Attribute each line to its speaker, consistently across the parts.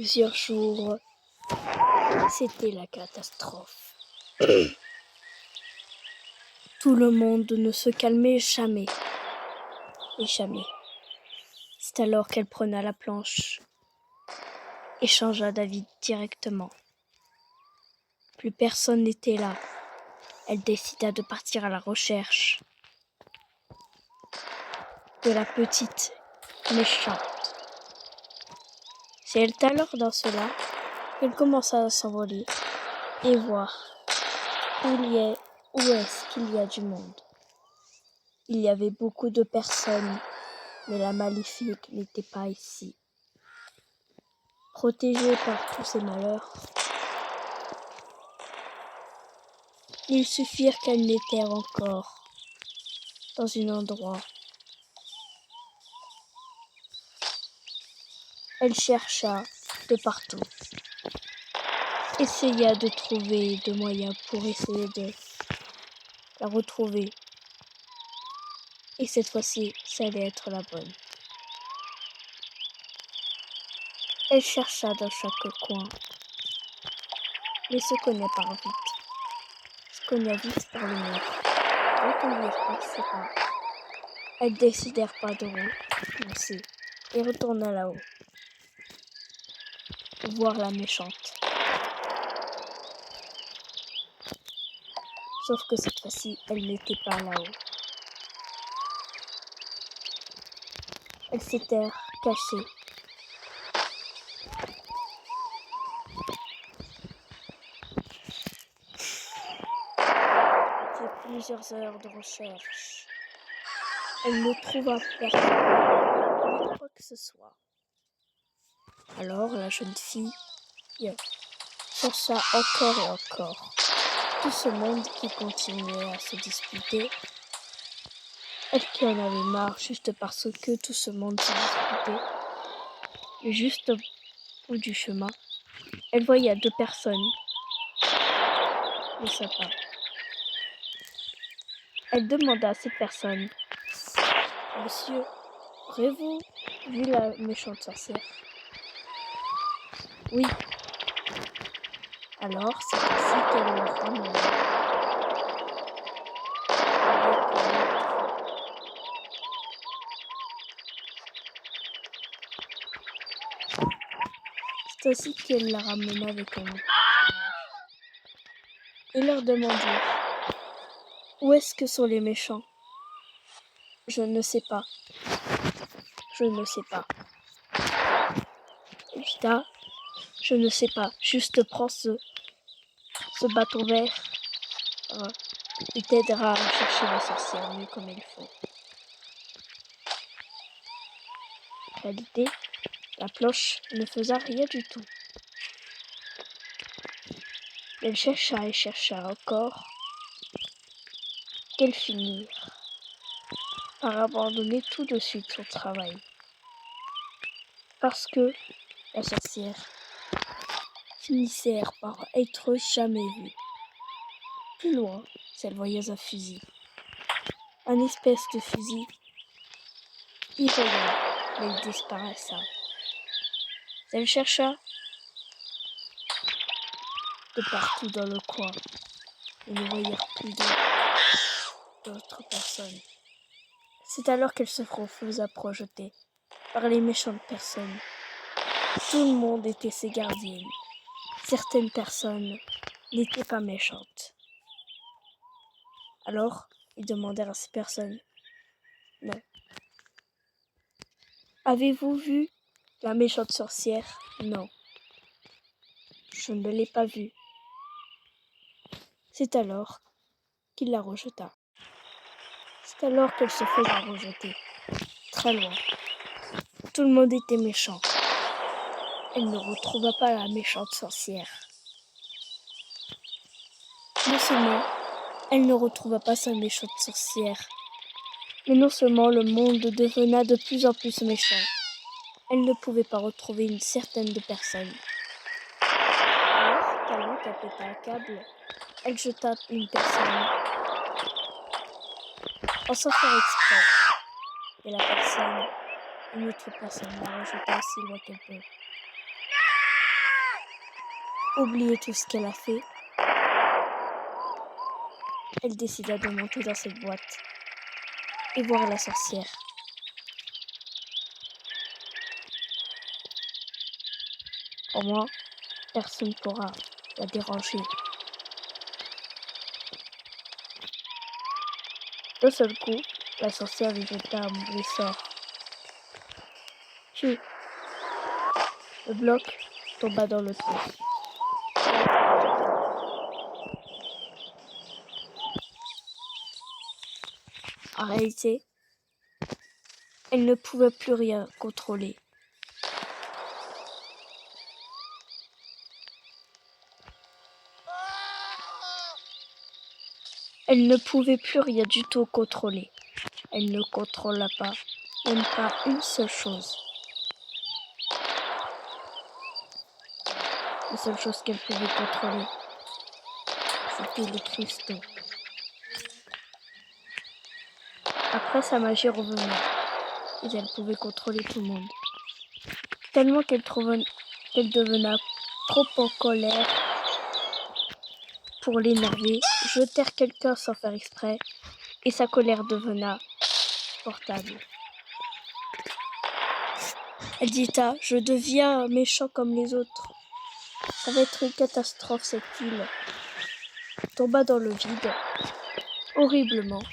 Speaker 1: Plusieurs jours, c'était la catastrophe. Tout le monde ne se calmait jamais. Et jamais. C'est alors qu'elle prena la planche et changea d'avis directement. Plus personne n'était là. Elle décida de partir à la recherche de la petite méchante. C'est alors dans cela qu'elle commença à s'envoler et voir où est-ce qu'il y a du monde. Il y avait beaucoup de personnes, mais la maléfique n'était pas ici. Protégée par tous ses malheurs, il suffit qu'elle n'était encore dans un endroit. Elle chercha de partout, essaya de trouver des moyens pour essayer de la retrouver. Et cette fois-ci, ça allait être la bonne. Elle chercha dans chaque coin, mais se cogna par vite. Se cogna vite par le mur. Retomber par ses pas. Elles décidèrent pas de renoncer et retourna là-haut, voir la méchante. Sauf que cette fois-ci, elle n'était pas là-haut. Elle s'était cachée. Après plusieurs heures de recherche, elle ne trouva personne, ni quoi que ce soit. Alors la jeune fille chercha encore et encore. Tout ce monde qui continuait à se disputer. Elle qui en avait marre juste parce que tout ce monde se disputait. Et juste au bout du chemin, elle voyait 2 personnes au sapin. Elle demanda à cette personne: Monsieur, aurez-vous vu la méchante sorcière? Oui. Alors, c'est ainsi qu'elle le ramena. C'est ainsi qu'elle la ramena avec un autre personnage. Et leur demandit: Où est-ce que sont les méchants? Je ne sais pas. Je ne sais pas. Vita, je ne sais pas. Juste prends ce bâton vert. Il t'aidera à chercher la sorcière mieux comme il faut. En réalité, la cloche ne faisait rien du tout. Elle chercha et chercha encore, qu'elle finit par abandonner tout de suite son travail. Parce que la sorcière finissait par être jamais vue. Plus loin, elle voyait un fusil. Un espèce de fusil. Il voyait, mais il disparaissa. Elle chercha de partout dans le coin. Ils ne voyait plus d'autres personnes. C'est alors qu'elle se faisait projeter par les méchantes personnes. Tout le monde était ses gardiennes. Certaines personnes n'étaient pas méchantes. Alors, ils demandèrent à ces personnes: Non. Avez-vous vu la méchante sorcière? Non. Je ne l'ai pas vue. C'est alors qu'il la rejeta. C'est alors qu'elle se faisait rejeter. Très loin. Tout le monde était méchant. Elle ne retrouva pas la méchante sorcière. Non seulement elle ne retrouva pas sa méchante sorcière, mais non seulement le monde devenait de plus en plus méchant, elle ne pouvait pas retrouver une certaine de personnes. Alors, talent qu'elle péta un câble, elle jeta une personne sans faire exprès. Et la personne, une autre personne, la rejeta aussi loin qu'elle peut. oublier tout ce qu'elle a fait, elle décida de monter dans cette boîte et voir la sorcière. Au moins, personne ne pourra la déranger. D'un seul coup, la sorcière lui jeta un mauvais sort. Puis, le bloc tomba dans le trou. En réalité, elle ne pouvait plus rien contrôler. Elle ne pouvait plus rien du tout contrôler. Elle ne contrôla pas, même pas une seule chose. La seule chose qu'elle pouvait contrôler, c'était les cristaux. Après, sa magie revenait, et elle pouvait contrôler tout le monde. Tellement qu'elle devena trop en colère pour l'énerver, jetèrent quelqu'un sans faire exprès, et sa colère devena portable. Elle dit « Ah, je deviens méchant comme les autres. Ça va être une catastrophe cette île. » Tomba dans le vide, horriblement.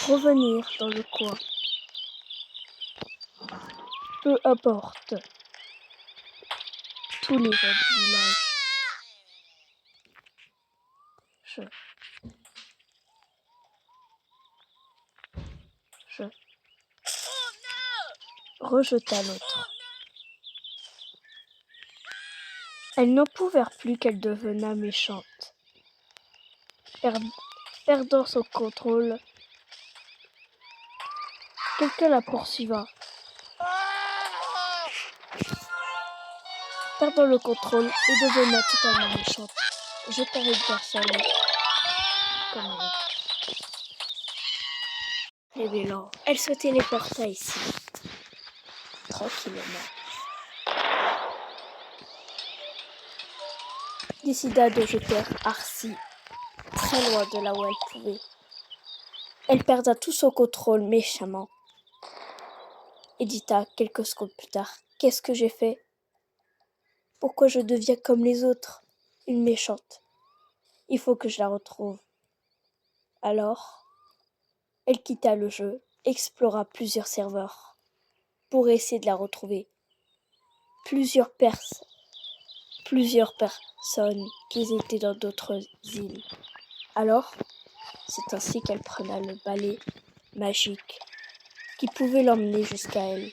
Speaker 1: Revenir dans le coin. Peu importe. Tous les gens du village. Je rejeta l'autre. Elle n'en pouvait plus qu'elle devenait méchante. Perdant son contrôle, quelqu'un la poursuivra. Perdant le contrôle et devenant totalement méchante, jeta une personne comme elle. Révélant, elle se téléporta ici, tranquillement. Décida de jeter Arcy très loin de là où elle pouvait. Elle perdra tout son contrôle méchamment. Et dit quelques secondes plus tard, « Qu'est-ce que j'ai fait ? Pourquoi je deviens comme les autres, une méchante ? Il faut que je la retrouve. » Alors, elle quitta le jeu, explora plusieurs serveurs pour essayer de la retrouver. Plusieurs personnes qui étaient dans d'autres îles. Alors, c'est ainsi qu'elle prena le balai magique qui pouvait l'emmener jusqu'à elle.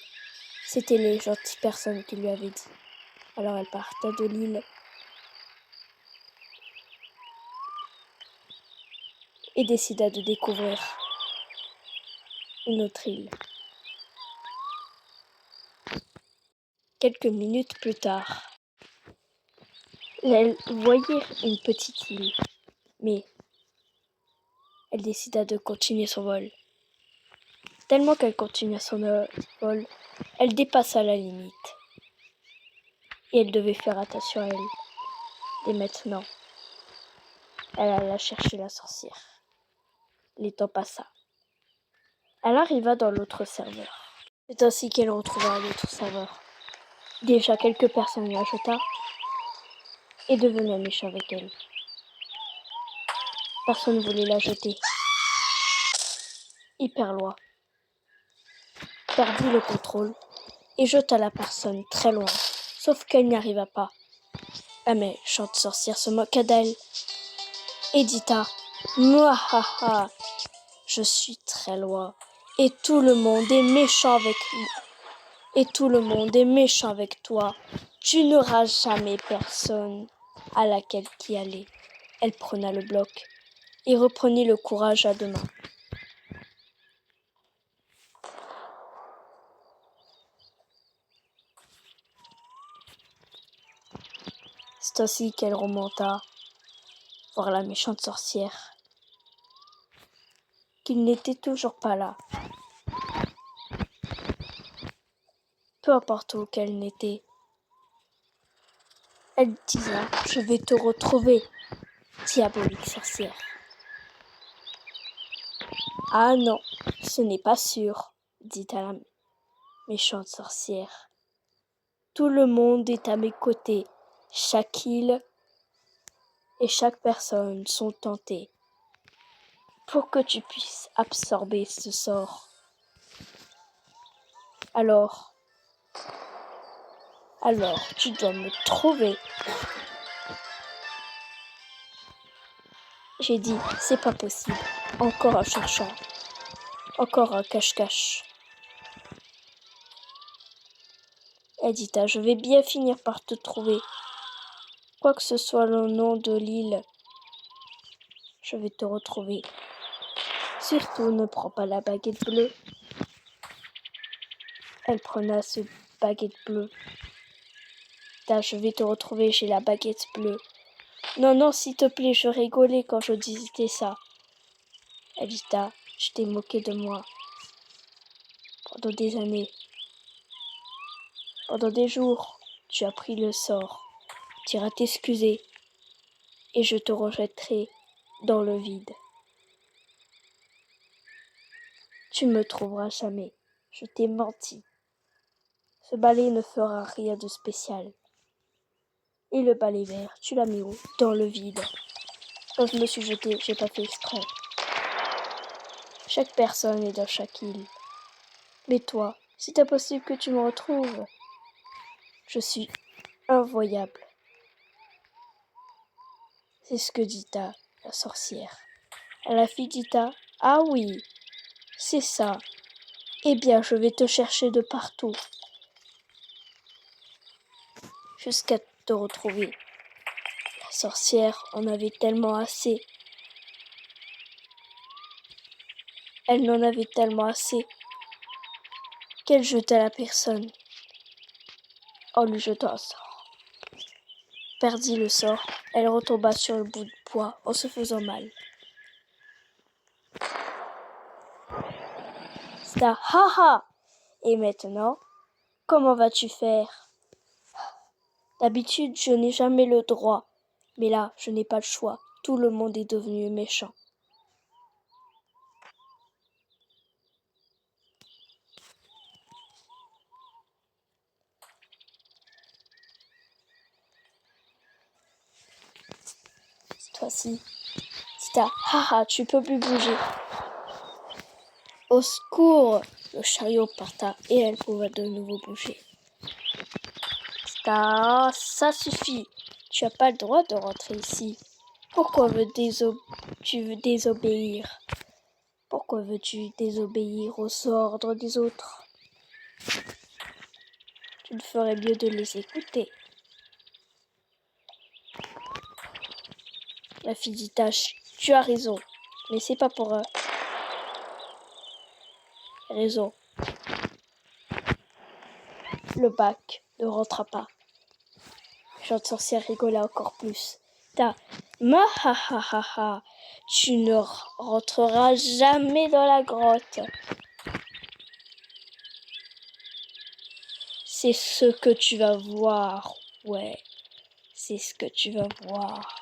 Speaker 1: C'était les gentilles personnes qui lui avaient dit. Alors elle parta de l'île et décida de découvrir une autre île. Quelques minutes plus tard, elle voyait une petite île, mais elle décida de continuer son vol. Tellement qu'elle continua son vol, elle dépassa la limite. Et elle devait faire attention à elle. Dès maintenant, elle alla chercher la sorcière. Les temps passa. Elle arriva dans l'autre serveur. C'est ainsi qu'elle retrouva l'autre serveur. Déjà quelques personnes la jeta et devenaient méchants avec elle. Personne ne voulait la jeter. Hyper loin. Perdit le contrôle et jeta la personne très loin, sauf qu'elle n'y arriva pas. La méchante sorcière se moqua d'elle et dit « Mouahaha, je suis très loin et tout le monde est méchant avec moi. Et tout le monde est méchant avec toi. Tu n'auras jamais personne à laquelle qui aller. » Elle prena le bloc et reprenait le courage à deux mains. C'est ainsi qu'elle remonta voir la méchante sorcière, qui n'était toujours pas là. Peu importe où qu'elle n'était, Elle dit je vais te retrouver, diabolique sorcière. Ah non, ce n'est pas sûr, dit à la méchante sorcière. Tout le monde est à mes côtés, chaque île et chaque personne sont tentées pour que tu puisses absorber ce sort. Alors, tu dois me trouver. J'ai dit, c'est pas possible. Encore un cherchant. Encore un cache-cache. Edita, je vais bien finir par te trouver. Quoi que ce soit le nom de l'île, je vais te retrouver. Surtout, ne prends pas la baguette bleue. Elle prenait ce baguette bleue. Je vais te retrouver, j'ai la baguette bleue. Non, s'il te plaît, je rigolais quand je disais ça. Edita, je t'ai moqué de moi. Pendant des années. Pendant des jours, tu as pris le sort. Tu iras t'excuser. Et je te rejetterai dans le vide. Tu me trouveras jamais. Je t'ai menti. Ce balai ne fera rien de spécial. Et le balai vert, tu l'as mis où? Dans le vide. Quand je me suis jetée, j'ai pas fait exprès. Chaque personne est dans chaque île. Mais toi, c'est impossible que tu me retrouves. Je suis invoyable. C'est ce que dit la sorcière. À la fille d'Ita, ah oui, c'est ça. Eh bien, je vais te chercher de partout. Jusqu'à te retrouver. La sorcière en avait tellement assez. Elle n'en avait tellement assez qu'elle jeta la personne en lui jetant un sort. Perdit le sort, elle retomba sur le bout de bois en se faisant mal. C'est un ha-ha. Et maintenant, comment vas-tu faire? D'habitude, je n'ai jamais le droit, mais là, je n'ai pas le choix. Tout le monde est devenu méchant. Cette fois-ci, c'est un ha-ha, tu peux plus bouger. Au secours! Le chariot parta et elle pouvait de nouveau bouger. Ça suffit. Tu n'as pas le droit de rentrer ici. Pourquoi tu veux désobéir? Pourquoi veux-tu désobéir aux ordres des autres? Tu ne ferais mieux de les écouter. La fille dit tu as raison, mais c'est pas pour raison. Le bac ne rentra pas. La jeune sorcière rigola encore plus. Ma ha ha ha ha, tu ne rentreras jamais dans la grotte. C'est ce que tu vas voir, ouais, c'est ce que tu vas voir.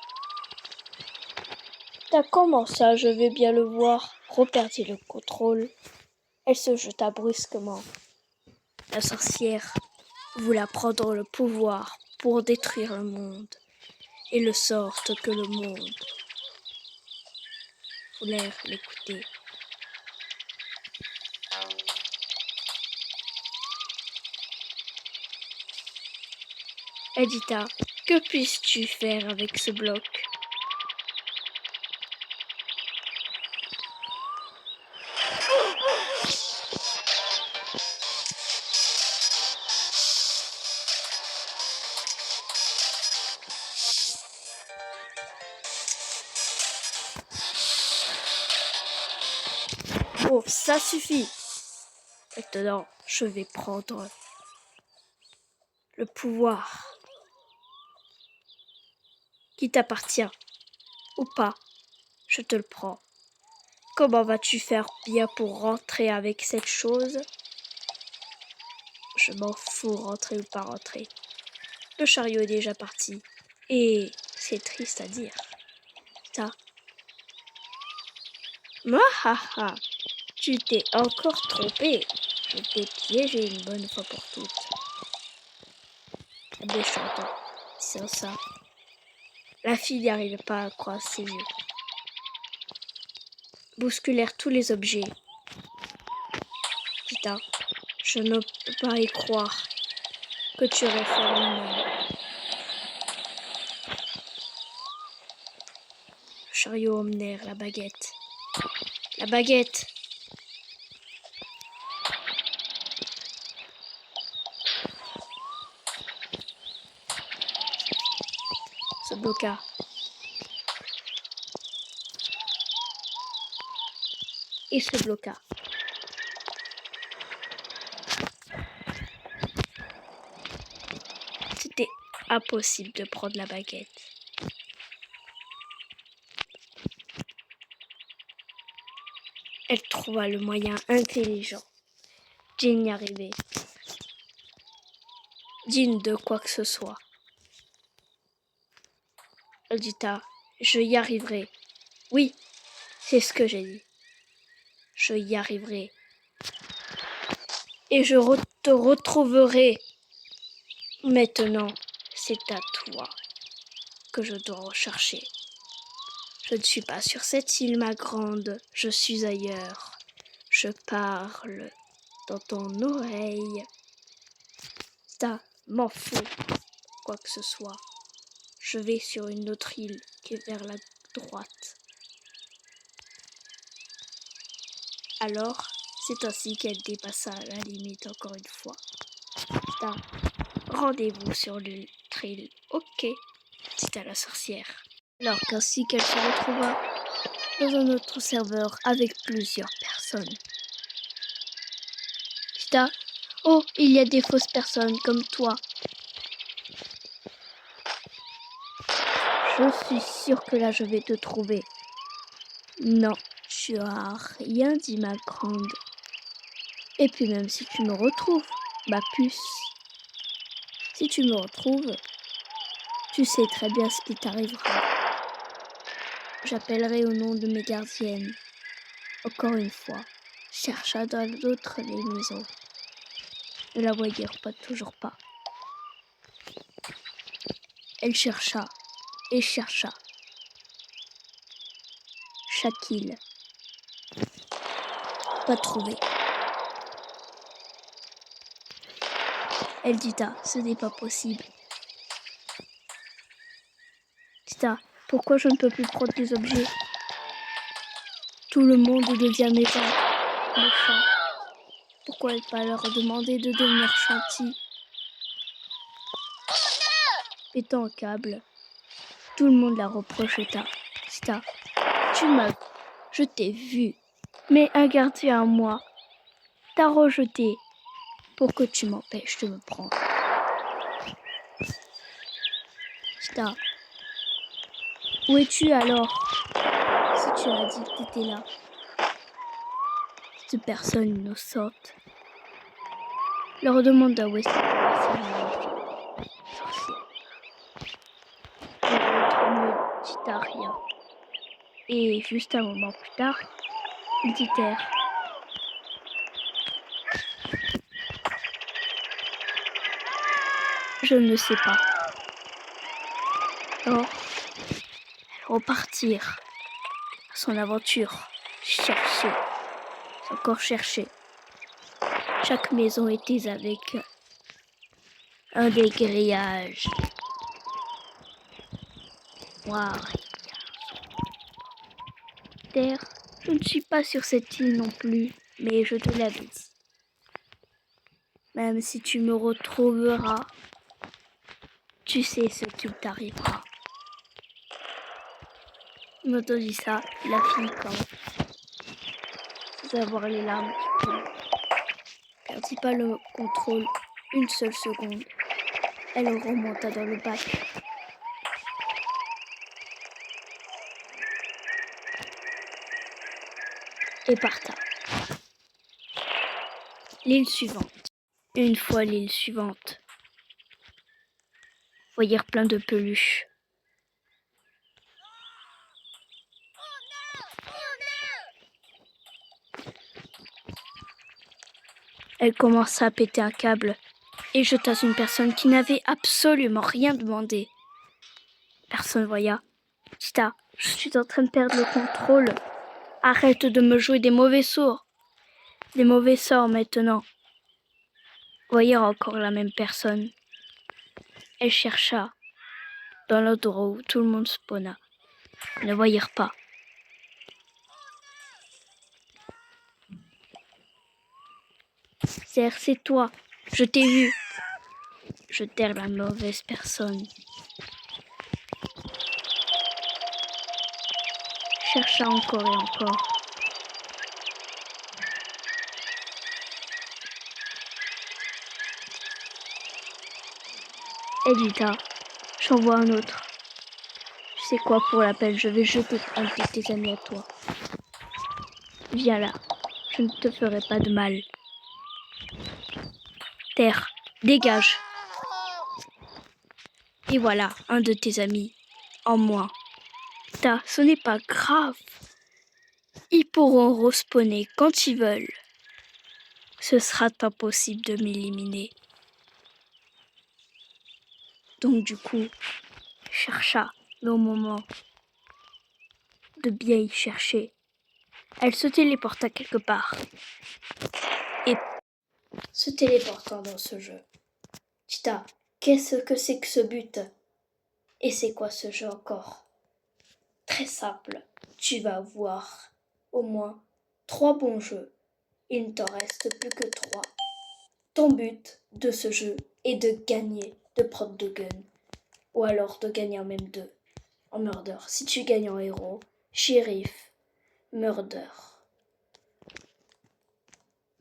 Speaker 1: Comment ça, je vais bien le voir? Reperdit le contrôle. Elle se jeta brusquement. La sorcière voulait prendre le pouvoir pour détruire le monde, et le sorte que le monde voulait l'écouter. Edita, que puisses-tu faire avec ce bloc? Oh, ça suffit. Maintenant, je vais prendre le pouvoir qui t'appartient ou pas. Je te le prends. Comment vas-tu faire bien pour rentrer avec cette chose? Je m'en fous, rentrer ou pas rentrer. Le chariot est déjà parti. Et c'est triste à dire. Ça. Mouahaha, tu t'es encore trompé. Je t'ai piégé une bonne fois pour toutes. Méchante, c'est ça. La fille n'arrive pas à croire ses yeux. Bousculèrent tous les objets. Tita, je ne peux pas y croire que tu aurais fait lui-même. Le chariot emmenèrent la baguette. La baguette! Se bloqua. Et se bloqua. C'était impossible de prendre la baguette. Elle trouva le moyen intelligent d'y arriver. Digne de quoi que ce soit. Elle dit je y arriverai. Oui, c'est ce que j'ai dit. Je y arriverai. Et je te retrouverai. Maintenant, c'est à toi que je dois rechercher. Je ne suis pas sur cette île, ma grande. Je suis ailleurs. Je parle dans ton oreille. Ça m'en fout, quoi que ce soit. Je vais sur une autre île qui est vers la droite. Alors, c'est ainsi qu'elle dépassa la limite encore une fois. Ça, rendez-vous sur l'autre île. Ok, dit à la sorcière. Alors qu'ainsi qu'elle se retrouva dans un autre serveur avec plusieurs personnes. Tita, oh, il y a des fausses personnes comme toi. Je suis sûre que là je vais te trouver. Non, tu as rien dit, ma grande. Et puis même si tu me retrouves, ma puce, si tu me retrouves, tu sais très bien ce qui t'arrivera. J'appellerai au nom de mes gardiennes. Encore une fois, chercha dans d'autres les maisons. Ne la voyèrent pas toujours pas. Elle chercha et chercha. Chaque île. Pas trouvé. Elle dit ce n'est pas possible. Tita, pourquoi je ne peux plus prendre des objets? Tout le monde devient méchant. Pourquoi ne pas leur demander de devenir gentils? Étant en câble, tout le monde la reprocheta. Tita, je t'ai vu, mais un gardien à moi t'a rejeté pour que tu m'empêches de me prendre. Tita, où es-tu alors? Si tu as dit que t'étais là. Cette personne innocente leur demanda où est-ce qu'elle était sorcière. L'autre ne dit rien. Et juste un moment plus tard, ils ditèrent je ne sais pas. Alors, elles repartirent à son aventure, chercher, encore chercher. Chaque maison était avec un des grillages. Waouh. Terre, je ne suis pas sur cette île non plus, mais je te l'avise. Même si tu me retrouveras, tu sais ce qu'il t'arrivera. On entendit ça, la fille sans avoir les larmes qui coulent. Perdit pas le contrôle une seule seconde. Elle remonta dans le bac. Et parta. L'île suivante. Une fois l'île suivante. voyez plein de peluches. Elle commença à péter un câble et jeta une personne qui n'avait absolument rien demandé. Personne voya. Tita, je suis en train de perdre le contrôle. Arrête de me jouer des mauvais sorts. Des mauvais sorts maintenant. Voyez encore la même personne. Elle chercha dans l'endroit où tout le monde spawna. Ne voyez pas. Serre, c'est toi. Je t'ai vu. Je terre la mauvaise personne. Chercha encore et encore. Elita, j'en vois un autre. Tu sais quoi, pour la peine, je vais jeter un de tes amis à toi. Viens là, je ne te ferai pas de mal. Terre, dégage. Et voilà, un de tes amis en moins. Ce n'est pas grave. Ils pourront respawner quand ils veulent. Ce sera impossible de m'éliminer. Donc du coup, chercha le moment de bien y chercher. Elle se téléporta quelque part. Et se téléportant dans ce jeu. Tita, qu'est-ce que c'est que ce but? Et c'est quoi ce jeu encore? Très simple. Tu vas voir au moins 3 bons jeux. Il ne t'en reste plus que 3. Ton but de ce jeu est de gagner, de prendre 2 guns. Ou alors de gagner en même 2. En murder. Si tu gagnes en héros, shérif, murder.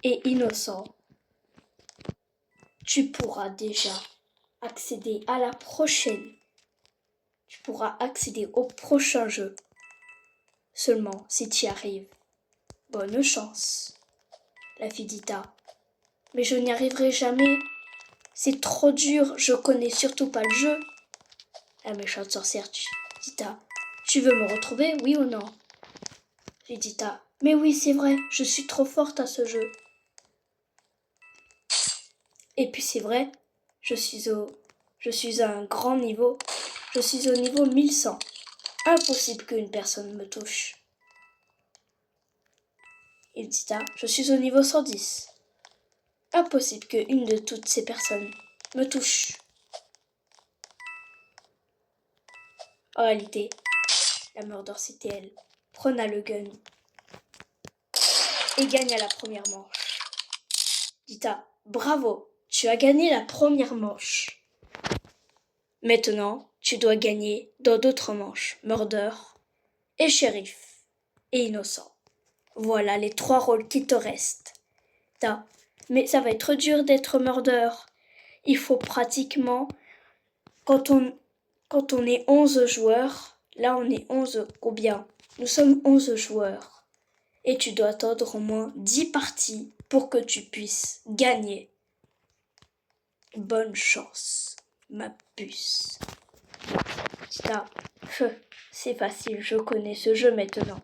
Speaker 1: Et innocent, tu pourras déjà accéder à la prochaine. Tu pourras accéder au prochain jeu. Seulement si tu y arrives. Bonne chance. La fille Dita. Mais je n'y arriverai jamais. C'est trop dur, je connais surtout pas le jeu. La méchante sorcière Dita. Tu veux me retrouver, oui ou non? Dita. Mais oui, c'est vrai, je suis trop forte à ce jeu. Et puis c'est vrai, je suis à un grand niveau. Je suis au niveau 1100. Impossible qu'une personne me touche. Il dit je suis au niveau 110. Impossible qu'une de toutes ces personnes me touche. En réalité, la murder c'était elle. Prena le gun et gagna la première manche. Dita, bravo, tu as gagné la première manche. Maintenant, tu dois gagner dans d'autres manches. Murder et shérif et innocent. Voilà les 3 rôles qui te restent. Mais ça va être dur d'être murder. Il faut pratiquement, quand on est 11 joueurs, là on est 11 combien? Nous sommes 11 joueurs. Et tu dois attendre au moins 10 parties pour que tu puisses gagner. Bonne chance, ma puce. C'est facile, je connais ce jeu maintenant.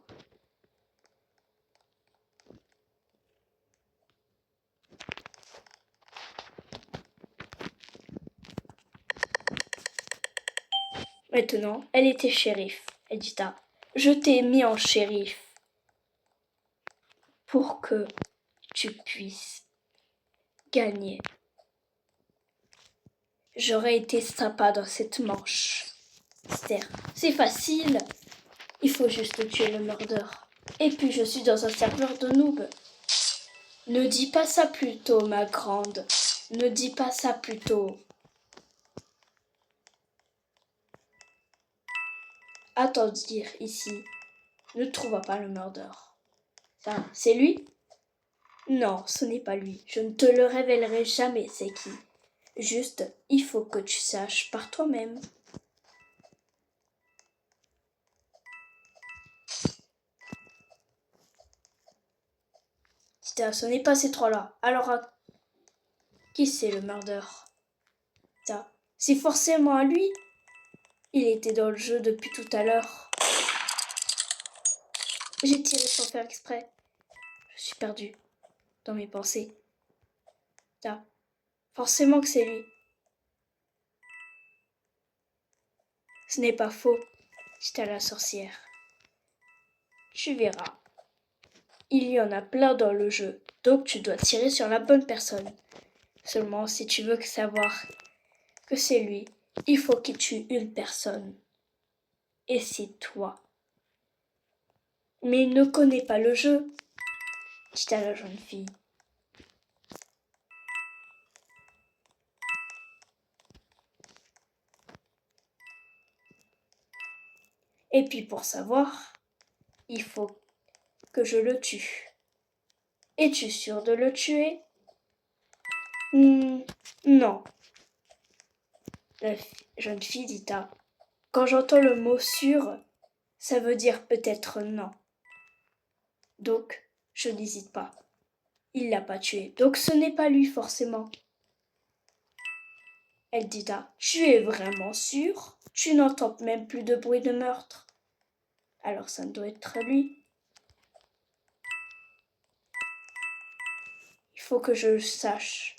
Speaker 1: Maintenant, elle était shérif. Elle dit je t'ai mis en shérif pour que tu puisses gagner. J'aurais été sympa dans cette manche. C'est facile. Il faut juste tuer le murder. Et puis je suis dans un serveur de noob. Ne dis pas ça plus tôt, ma grande. Ne dis pas ça plus tôt. Attends de dire ici. Ne trouva pas le murder. Ça, c'est lui? Non, ce n'est pas lui. Je ne te le révélerai jamais, c'est qui. Juste, il faut que tu saches par toi-même. Ce n'est pas ces 3-là. Alors, qui c'est le murder? C'est forcément à lui. Il était dans le jeu depuis tout à l'heure. J'ai tiré sans faire exprès. Je suis perdue dans mes pensées. Là, forcément que c'est lui. Ce n'est pas faux, dit la sorcière. Tu verras. Il y en a plein dans le jeu, donc tu dois tirer sur la bonne personne. Seulement, si tu veux savoir que c'est lui, il faut qu'il tue une personne. Et c'est toi. Mais il ne connaît pas le jeu, dit la jeune fille. Et puis pour savoir, il faut que je le tue. Es-tu sûr de le tuer? Non. La jeune fille dit ah. Quand j'entends le mot sûr, ça veut dire peut-être non. Donc, je n'hésite pas. Il l'a pas tué, donc ce n'est pas lui forcément. Elle dit ah. Tu es vraiment sûr? Tu n'entends même plus de bruit de meurtre. Alors ça ne doit être lui. Il faut que je le sache.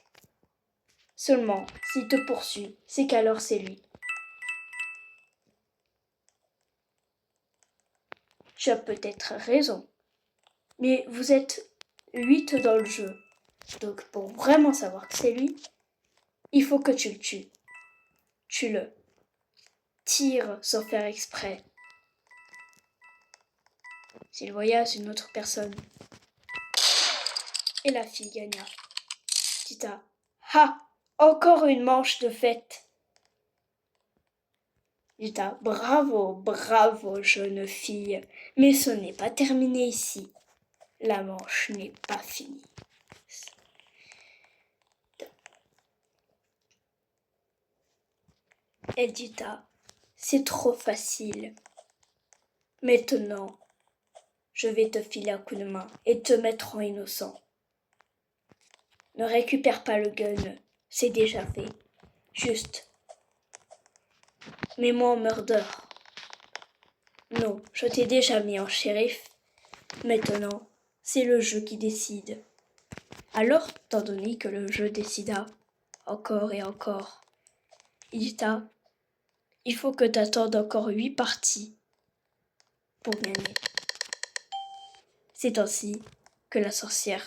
Speaker 1: Seulement, s'il te poursuit, c'est qu'alors c'est lui. Tu as peut-être raison. Mais vous êtes 8 dans le jeu. Donc pour vraiment savoir que c'est lui, il faut que tu le tues. Tu le tires sans faire exprès. S'il voyage une autre personne. Et la fille gagna. Tita. Ha! Encore une manche de fête. Tita. Bravo, bravo, jeune fille. Mais ce n'est pas terminé ici. La manche n'est pas finie. Elle dit ah, c'est trop facile. Maintenant, je vais te filer un coup de main et te mettre en innocent. Ne récupère pas le gun, c'est déjà fait. Juste, mets-moi en murder. Non, je t'ai déjà mis en shérif. Maintenant, c'est le jeu qui décide. Alors, étant donné que le jeu décida, encore et encore, il dit ah, il faut que t'attendes encore 8 parties pour gagner. C'est ainsi que la sorcière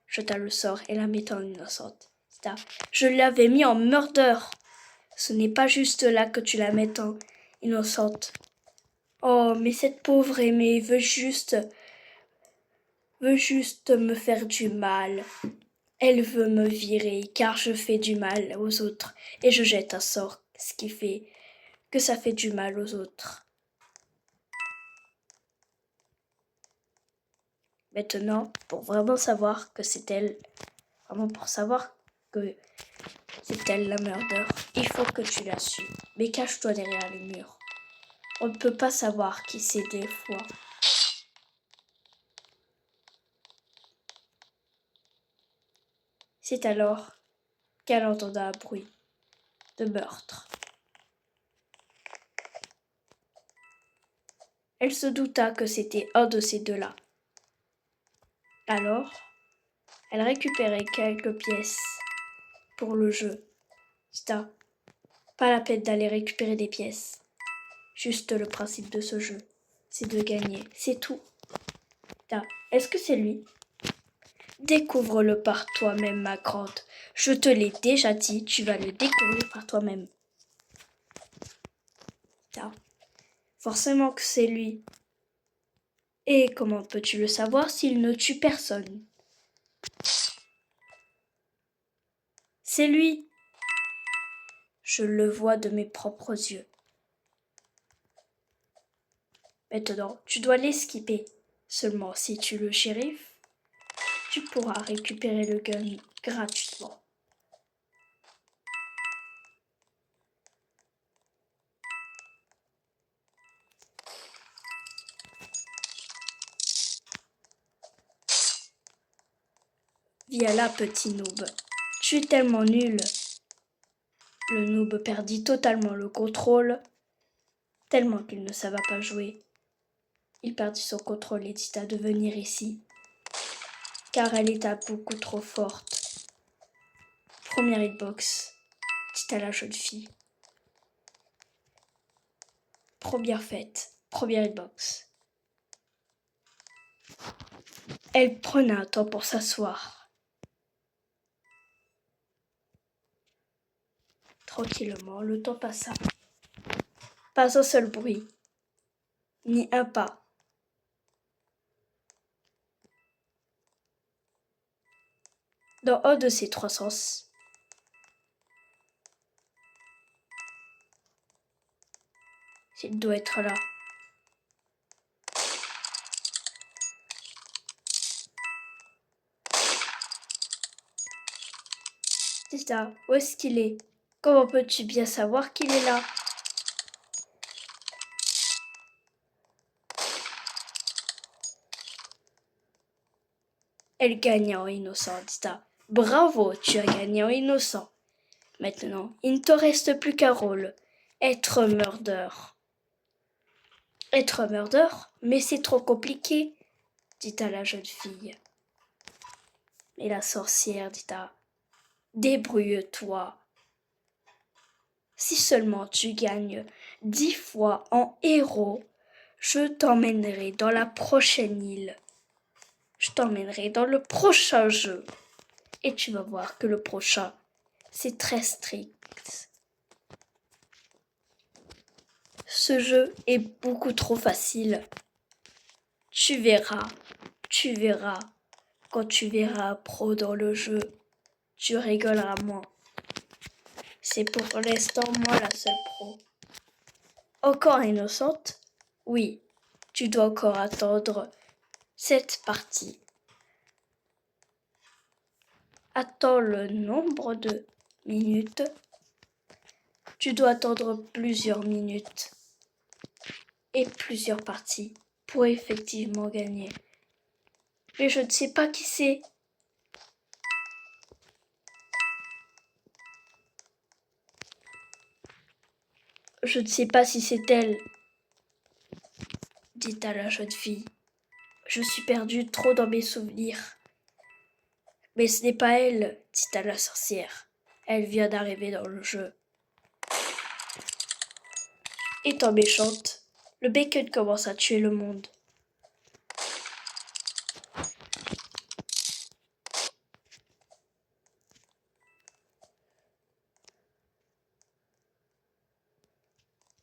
Speaker 1: jeta le sort et la mit en innocente. Je l'avais mis en murder. Ce n'est pas juste là que tu la mettes en innocente. Oh, mais cette pauvre aimée veut juste me faire du mal. Elle veut me virer car je fais du mal aux autres et je jette un sort, ce qui fait que ça fait du mal aux autres. Maintenant, pour vraiment savoir que c'est elle, vraiment pour savoir que c'est elle la murder, il faut que tu la suives. Mais cache-toi derrière le mur. On ne peut pas savoir qui c'est des fois. C'est alors qu'elle entenda un bruit de meurtre. Elle se douta que c'était un de ces deux-là. Alors, elle récupérait quelques pièces pour le jeu. C'était pas la peine d'aller récupérer des pièces. Juste le principe de ce jeu, c'est de gagner, c'est tout. Est-ce que c'est lui? Découvre-le par toi-même, ma grande. Je te l'ai déjà dit, tu vas le découvrir par toi-même. Forcément que c'est lui. Et comment peux-tu le savoir s'il ne tue personne? C'est lui. Je le vois de mes propres yeux. Maintenant, tu dois l'esquiver. Seulement si tu le shérif, tu pourras récupérer le gun gratuitement. Viens là, petit noob. Tu es tellement nul. Le noob perdit totalement le contrôle, tellement qu'il ne savait pas jouer. Il perdit son contrôle et dit de venir ici, car elle était beaucoup trop forte. Première hitbox, dit à la jeune fille. Première fête, première hitbox. Elle prenait un temps pour s'asseoir. Tranquillement, le temps passa. Pas un seul bruit, ni un pas. Dans un de ces trois sens, il doit être là. Tita, où est-ce qu'il est? Comment peux-tu bien savoir qu'il est là? Elle gagne en innocent, Tita. Bravo, tu as gagné en innocent. Maintenant, il ne te reste plus qu'un rôle. Être murder. Être murder? Mais c'est trop compliqué, dit à la jeune fille. Et la sorcière dit débrouille-toi. Si seulement tu gagnes 10 fois en héros, je t'emmènerai dans la prochaine île. Je t'emmènerai dans le prochain jeu. Et tu vas voir que le prochain, c'est très strict. Ce jeu est beaucoup trop facile. Tu verras. Quand tu verras un pro dans le jeu, tu rigoleras moins. C'est pour l'instant moi la seule pro. Encore innocente? Oui, tu dois encore attendre cette partie. Attends le nombre de minutes. Tu dois attendre plusieurs minutes et plusieurs parties pour effectivement gagner. Mais je ne sais pas qui c'est. Je ne sais pas si c'est elle, dit à la jeune fille. Je suis perdue trop dans mes souvenirs. Mais ce n'est pas elle, dit à la sorcière. Elle vient d'arriver dans le jeu. Étant méchante, le bacon commence à tuer le monde.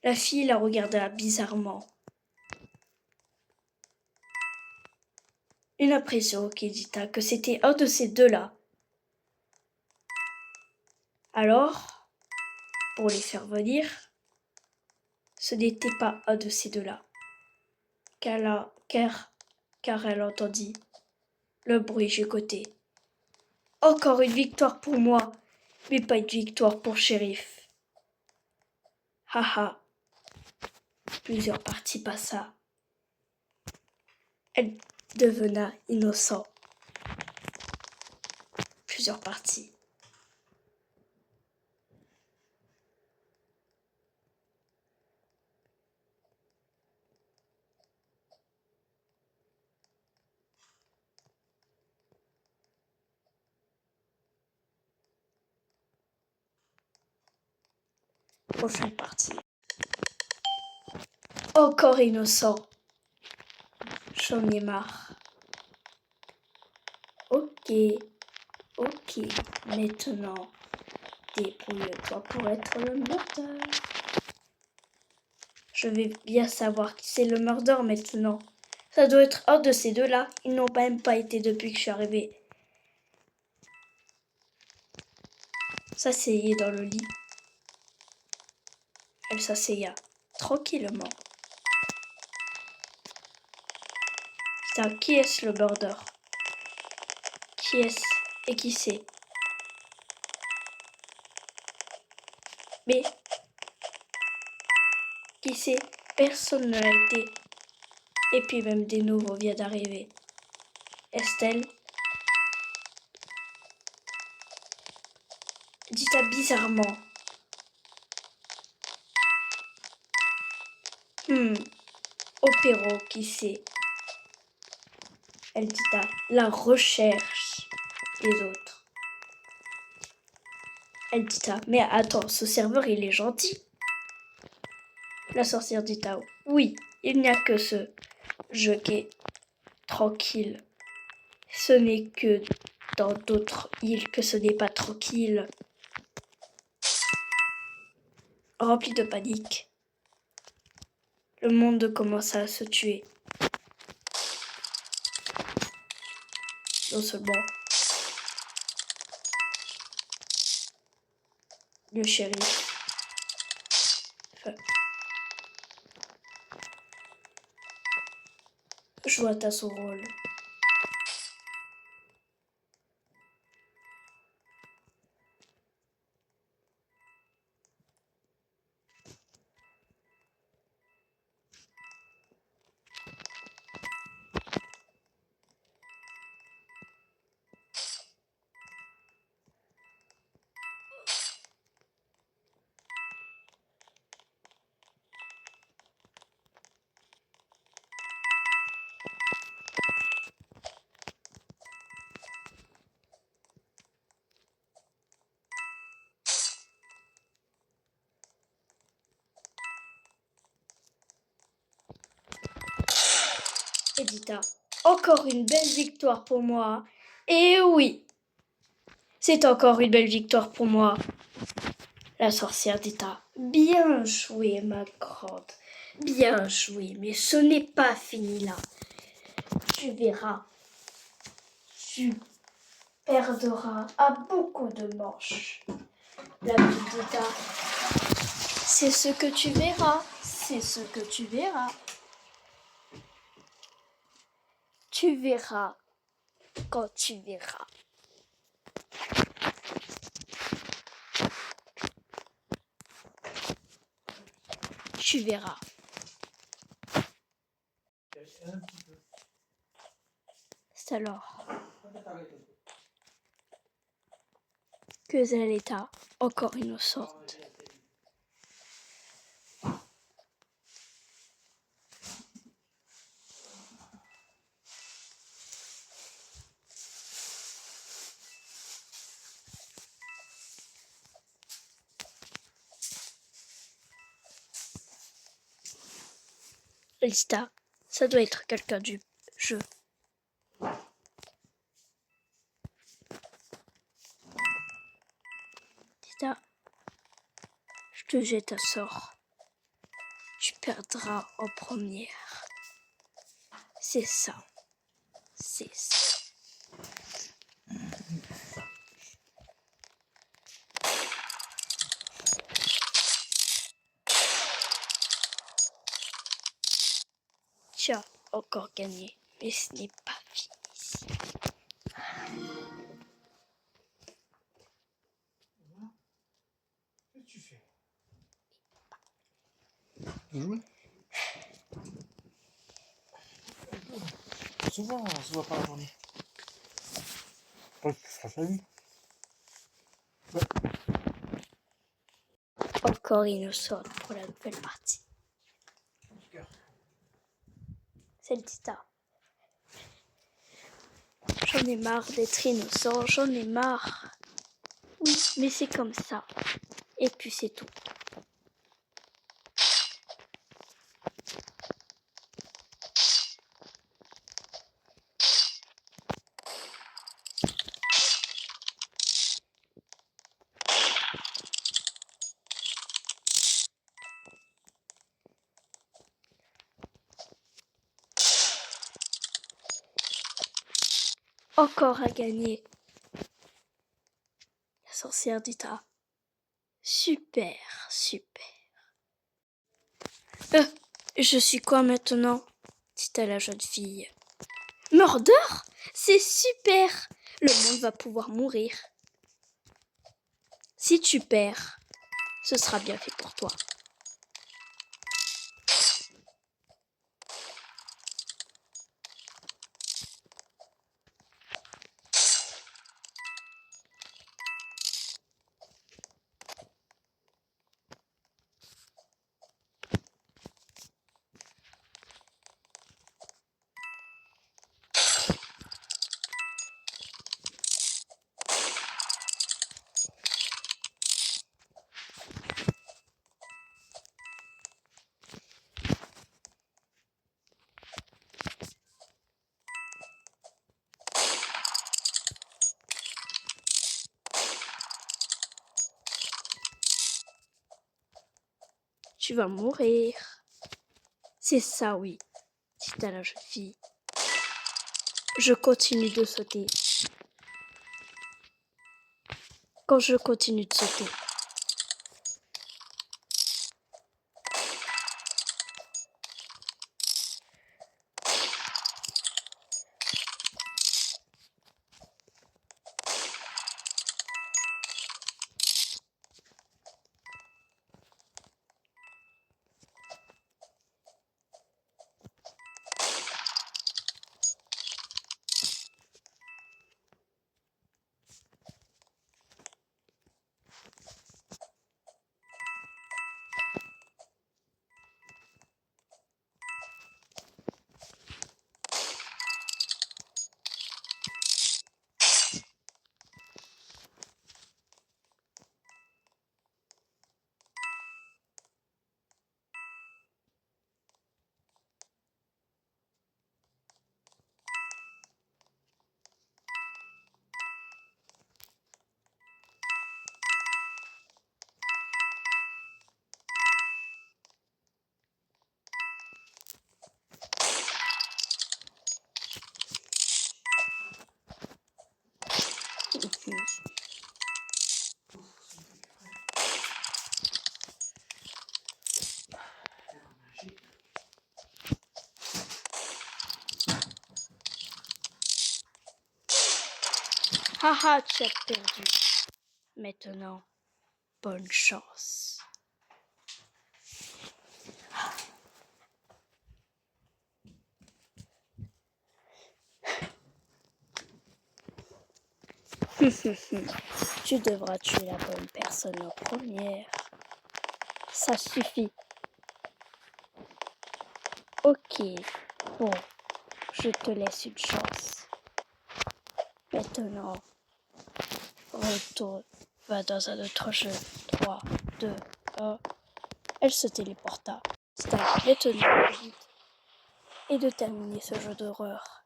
Speaker 1: La fille la regarda bizarrement. Une impression qui dit que c'était un de ces deux-là. Alors, pour les faire venir, ce n'était pas un de ces deux-là. Car elle entendit le bruit gigoter. Encore une victoire pour moi, mais pas une victoire pour shérif. Haha. Plusieurs parties passa. Elle devena innocent. Plusieurs parties. Prochaine partie. Encore innocent. J'en ai marre. Ok. Maintenant, débrouille-toi pour être le murder. Je vais bien savoir qui c'est le murder maintenant. Ça doit être un de ces deux-là. Ils n'ont même pas été depuis que je suis arrivée. S'asseyait dans le lit. Elle s'asseya tranquillement. Putain, qui est-ce le murder? Qui est-ce et qui c'est? Mais qui c'est? Personne ne l'a été. Et puis même des nouveaux viennent d'arriver. Estelle dit bizarrement. Au Pérou, qui sait? Elle dit à la recherche des autres. Elle dit à mais attends, ce serveur il est gentil. La sorcière dit à oui, il n'y a que ce jeu qui est tranquille. Ce n'est que dans d'autres îles que ce n'est pas tranquille. Rempli de panique, le monde commença à se tuer. Non seulement le shérif jouait à son rôle. Edita, encore une belle victoire pour moi. Et oui, c'est encore une belle victoire pour moi. La sorcière dit bien joué, ma grande. Bien joué, mais ce n'est pas fini là. Tu verras. Tu perdras à beaucoup de manches. La petite Dita, c'est ce que tu verras. C'est ce que tu verras. Tu verras quand tu verras. Tu verras. C'est alors que Zaletta, encore innocente, Elsta, ça doit être quelqu'un du jeu. Elsta, je te jette un sort. Tu perdras en première. C'est ça. C'est ça. Tu as encore gagné, mais ce n'est pas fini ici.
Speaker 2: Qu'est-ce que tu fais? Tu joues? Souvent, on se voit pas la journée. Parce que ça salut.
Speaker 1: Encore innocente pour la nouvelle partie. C'est le Tita. J'en ai marre d'être innocent, j'en ai marre. Oui, mais c'est comme ça. Et puis c'est tout. Encore à gagner. La sorcière dit super, super. Je suis quoi maintenant? dit à la jeune fille. Mordeur? C'est super. Le monde va pouvoir mourir. Si tu perds, ce sera bien fait pour toi. tu vas mourir. C'est ça, oui, dit la jeune fille. Je continue de sauter. Quand je continue de sauter, haha, tu as perdu. Maintenant, bonne chance. Tu devras tuer la bonne personne en première. Ça suffit. Ok, bon, je te laisse une chance. Maintenant, retourne, va dans un autre jeu. 3, 2, 1. Elle se téléporta. C'était maintenant vite et de terminer ce jeu d'horreur.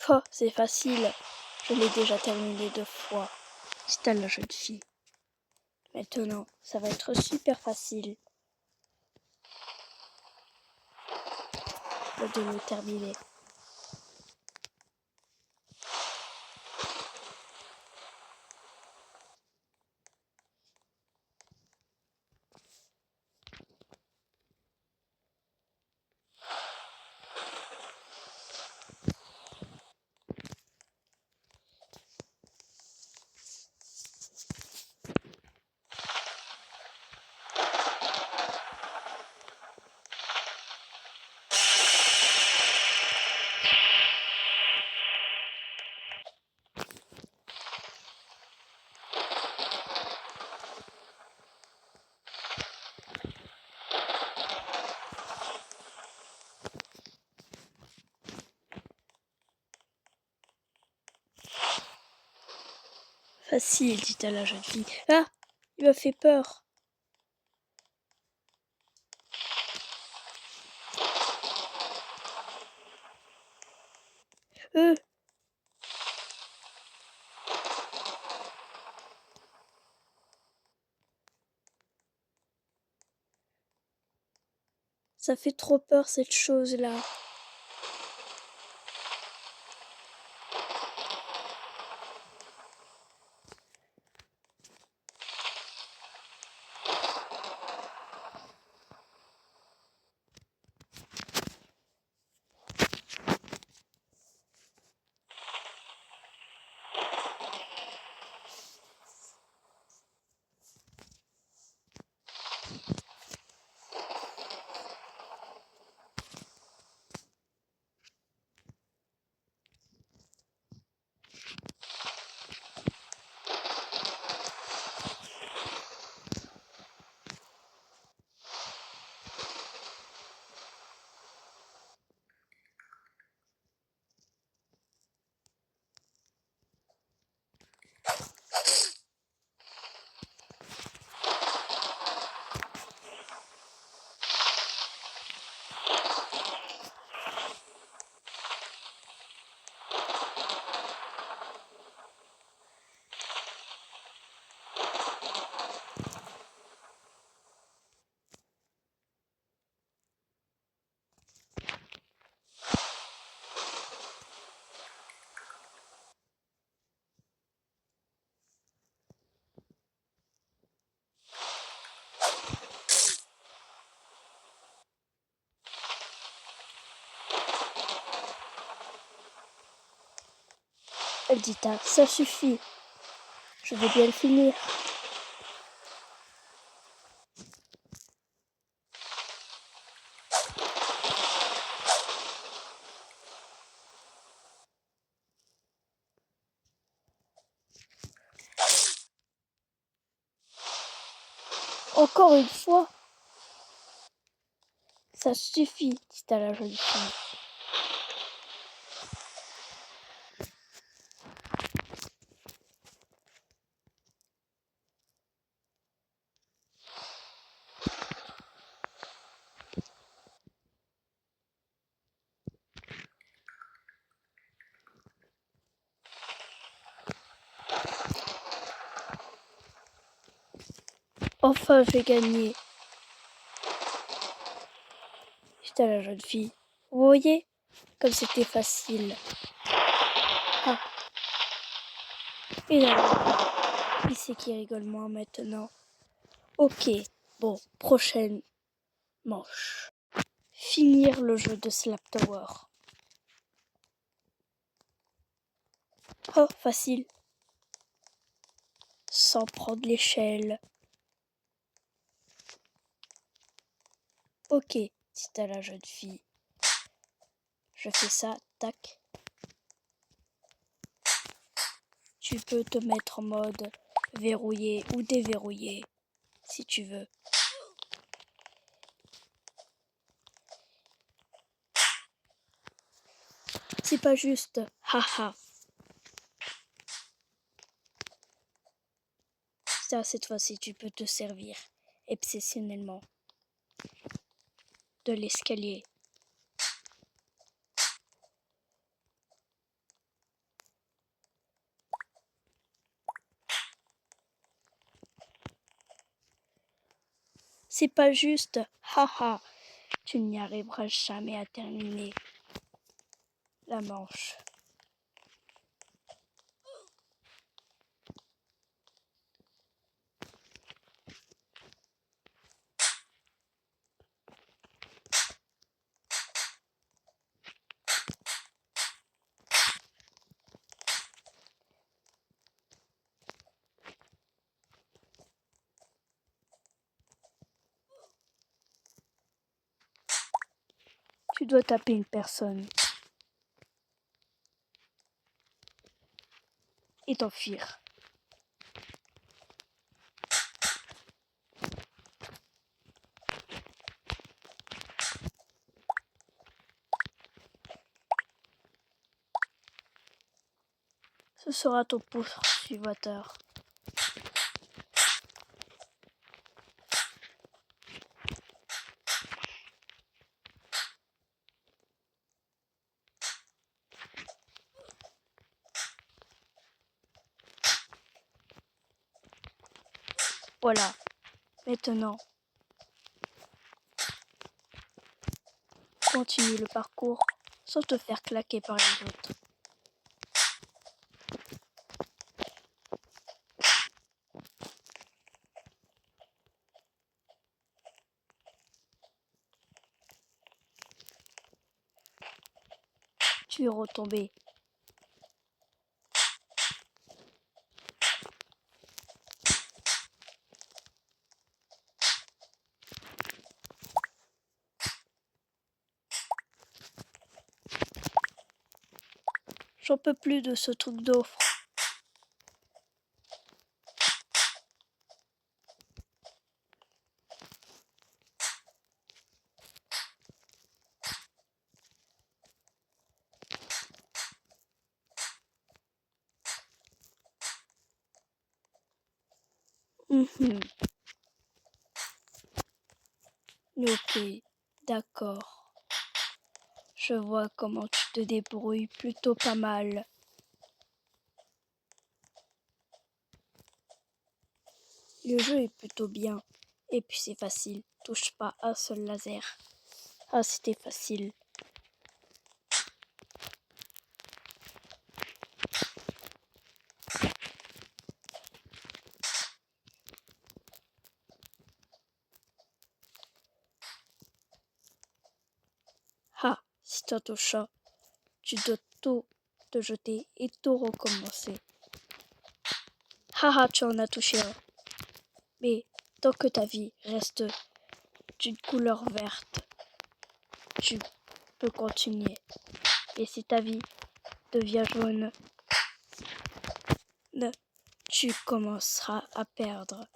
Speaker 1: Oh, c'est facile. Je l'ai déjà terminé 2 fois. C'était la jeune fille. Maintenant, ça va être super facile de le terminer. Facile, dit à la jeune fille. Ah, il m'a fait peur. Ça fait trop peur cette chose-là. Elle dit ah, ça suffit. Je vais bien le finir. Encore une fois. Ça suffit, dit à la jeune fille. Enfin, j'ai gagné, dit à la jeune fille. Vous voyez, comme c'était facile. Ah, et là, qui c'est qui rigole moins maintenant? Ok, bon, prochaine manche. Finir le jeu de Slap Tower. Oh, facile. Sans prendre l'échelle. Ok, dit à la jeune fille. Je fais ça, tac. Tu peux te mettre en mode verrouillé ou déverrouillé, si tu veux. C'est pas juste, haha. Ça, cette fois-ci, tu peux te servir exceptionnellement de l'escalier. C'est pas juste, haha. Tu n'y arriveras jamais à terminer la manche. Tu dois taper une personne et t'enfuir. Ce sera ton poursuivateur. Voilà. Maintenant, continue le parcours sans te faire claquer par les autres. Tu es retombé. J'en peux plus de ce truc d'offre. Ok, d'accord. Je vois comment tu te débrouilles plutôt pas mal. Le jeu est plutôt bien. Et puis c'est facile. Touche pas un seul laser. Ah, c'était facile. Ah, si t'en touches un, tu dois tout te jeter et tout recommencer. Haha, tu en as touché un. Mais tant que ta vie reste d'une couleur verte, tu peux continuer. Et si ta vie devient jaune, tu commenceras à perdre.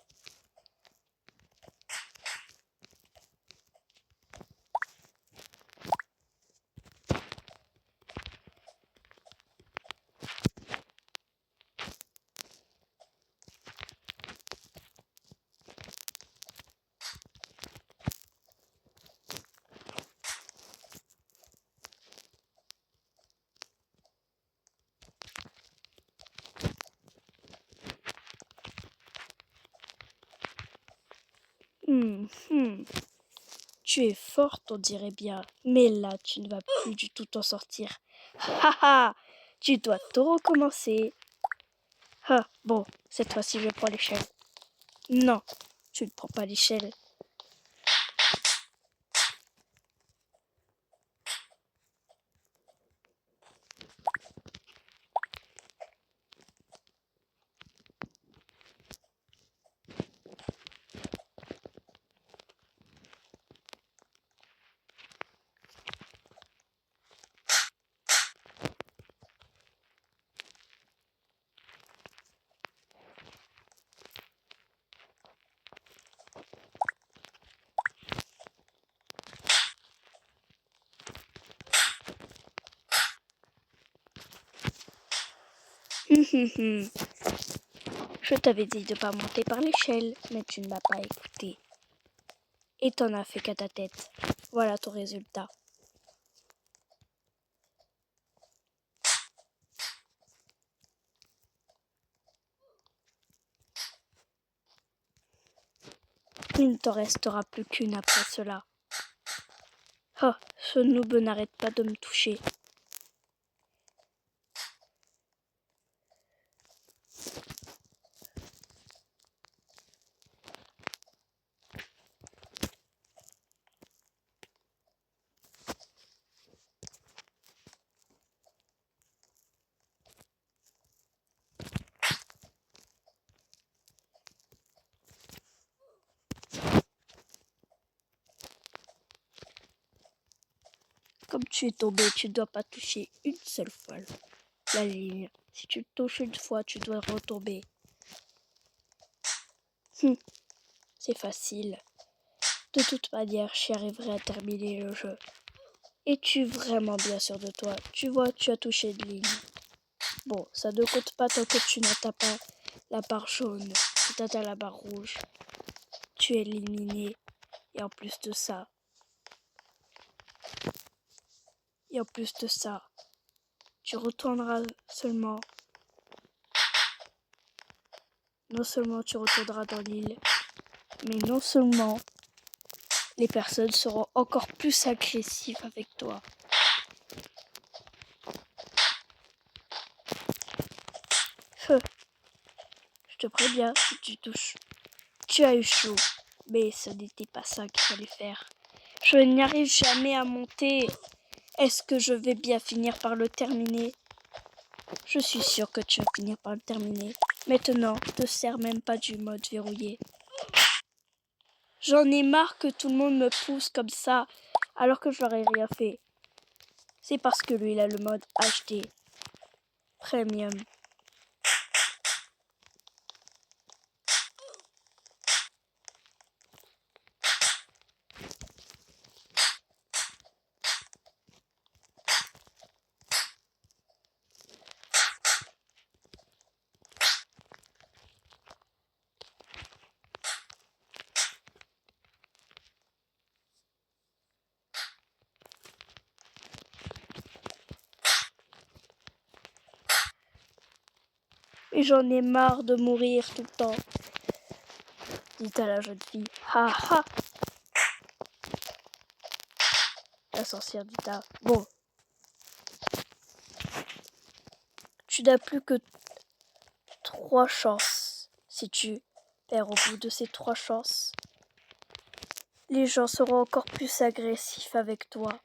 Speaker 1: Tu es forte, on dirait bien, mais là, tu ne vas plus du tout t'en sortir. Haha, tu dois tout recommencer. Ah, bon, cette fois-ci, je prends l'échelle. Non, tu ne prends pas l'échelle. Je t'avais dit de ne pas monter par l'échelle, mais tu ne m'as pas écouté. Et t'en as fait qu'à ta tête. Voilà ton résultat. Il ne t'en restera plus qu'une après cela. Oh, ce noob n'arrête pas de me toucher. Comme tu es tombé, tu ne dois pas toucher une seule fois la ligne. Si tu touches une fois, tu dois retomber. C'est facile. De toute manière, j'y arriverai à terminer le jeu. Es-tu vraiment bien sûr de toi? Tu vois, tu as touché une ligne. Bon, ça ne compte pas tant que tu n'atteins pas la barre jaune. Si tu atteins la barre rouge, tu es éliminé. Et en plus de ça, tu retourneras seulement. Non seulement tu retourneras dans l'île, mais non seulement les personnes seront encore plus agressives avec toi. Je te préviens, si tu touches, tu as eu chaud. Mais ce n'était pas ça qu'il fallait faire. Je n'y arrive jamais à monter. Est-ce que je vais bien finir par le terminer? Je suis sûre que tu vas finir par le terminer. Maintenant, ne te sers même pas du mode verrouillé. J'en ai marre que tout le monde me pousse comme ça, alors que je n'aurais rien fait. C'est parce que lui, il a le mode HD. Premium. Et j'en ai marre de mourir tout le temps, dit à la jeune fille. Ha ha. La sorcière dit à... Bon. Tu n'as plus que 3 chances. Si tu perds au bout de ces 3 chances, les gens seront encore plus agressifs avec toi.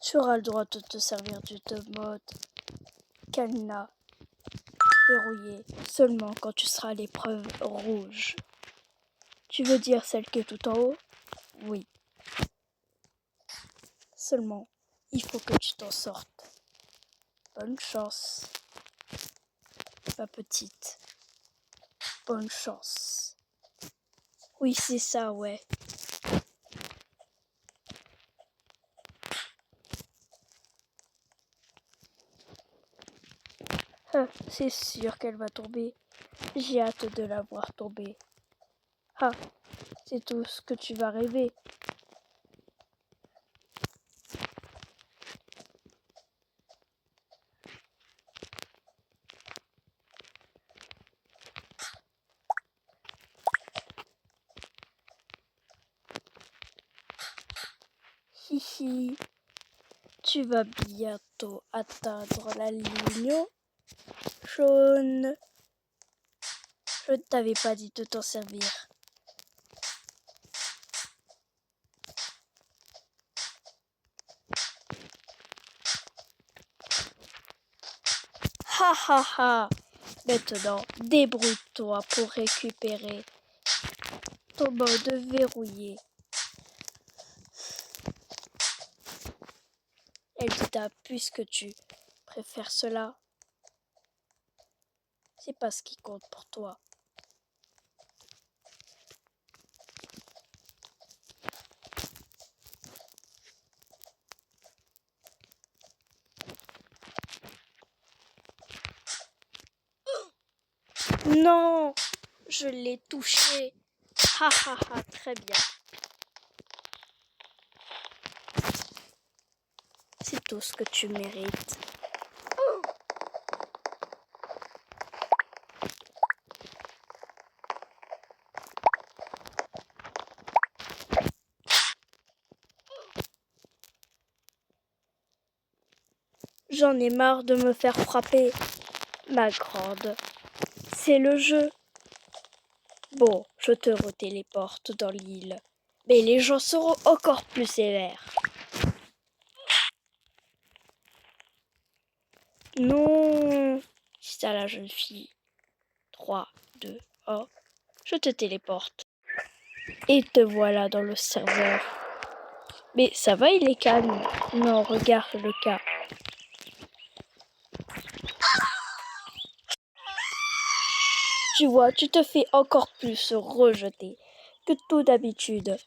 Speaker 1: Tu auras le droit de te servir du mode cadenas verrouillé seulement quand tu seras à l'épreuve rouge. Tu veux dire celle qui est tout en haut? Oui. Seulement, il faut que tu t'en sortes. Bonne chance, ma petite. Bonne chance. Oui, c'est ça, ouais. Ah, c'est sûr qu'elle va tomber. J'ai hâte de la voir tomber. Ah, c'est tout ce que tu vas rêver. Hihi, tu vas bientôt atteindre la ligne jaune. Je ne t'avais pas dit de t'en servir. Ha ha ha! Maintenant, débrouille-toi pour récupérer ton mode verrouillé. Elle t'a, puisque tu préfères cela, c'est pas ce qui compte pour toi. Non, je l'ai touché. Ha ha ha, très bien. C'est tout ce que tu mérites. J'en ai marre de me faire frapper, ma grande. C'est le jeu. Bon, je te retéléporte dans l'île. Mais les gens seront encore plus sévères. Non, dit à la jeune fille. 3, 2, 1, je te téléporte. Et te voilà dans le serveur. Mais ça va, il est calme. Non, regarde le cas. Tu vois, tu te fais encore plus rejeter que tout d'habitude.